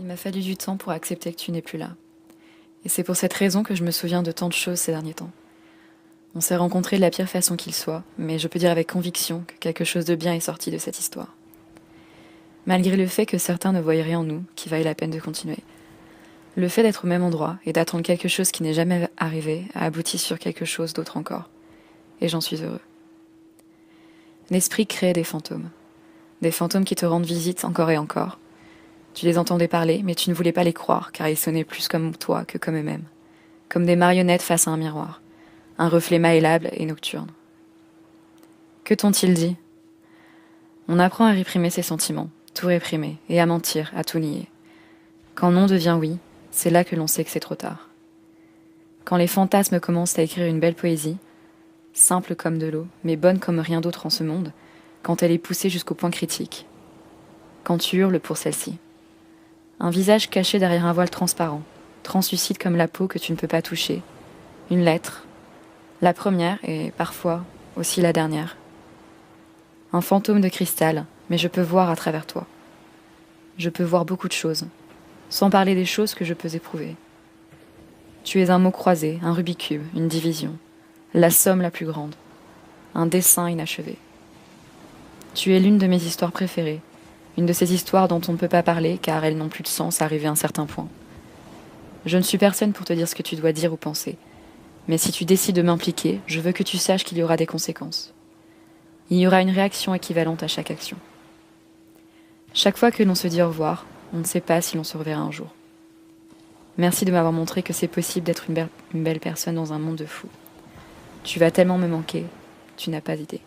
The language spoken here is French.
Il m'a fallu du temps pour accepter que tu n'es plus là. Et c'est pour cette raison que je me souviens de tant de choses ces derniers temps. On s'est rencontrés de la pire façon qu'il soit, mais je peux dire avec conviction que quelque chose de bien est sorti de cette histoire. Malgré le fait que certains ne voyaient rien en nous qui vaille la peine de continuer. Le fait d'être au même endroit et d'attendre quelque chose qui n'est jamais arrivé a abouti sur quelque chose d'autre encore. Et j'en suis heureux. L'esprit crée des fantômes. Des fantômes qui te rendent visite encore et encore. Tu les entendais parler, mais tu ne voulais pas les croire, car ils sonnaient plus comme toi que comme eux-mêmes. Comme des marionnettes face à un miroir. Un reflet maellable et nocturne. Que t'ont-ils dit? On apprend à réprimer ses sentiments, tout réprimer, et à mentir, à tout nier. Quand non devient oui, c'est là que l'on sait que c'est trop tard. Quand les fantasmes commencent à écrire une belle poésie, simple comme de l'eau, mais bonne comme rien d'autre en ce monde, quand elle est poussée jusqu'au point critique. Quand tu hurles pour celle-ci. Un visage caché derrière un voile transparent, translucide comme la peau que tu ne peux pas toucher. Une lettre. La première et parfois aussi la dernière. Un fantôme de cristal, mais je peux voir à travers toi. Je peux voir beaucoup de choses, sans parler des choses que je peux éprouver. Tu es un mot croisé, un rubicube, une division, la somme la plus grande, un dessin inachevé. Tu es l'une de mes histoires préférées, une de ces histoires dont on ne peut pas parler car elles n'ont plus de sens arrivé à un certain point. Je ne suis personne pour te dire ce que tu dois dire ou penser, mais si tu décides de m'impliquer, je veux que tu saches qu'il y aura des conséquences. Il y aura une réaction équivalente à chaque action. Chaque fois que l'on se dit au revoir, on ne sait pas si l'on se reverra un jour. Merci de m'avoir montré que c'est possible d'être une belle personne dans un monde de fous. Tu vas tellement me manquer, tu n'as pas d'idée.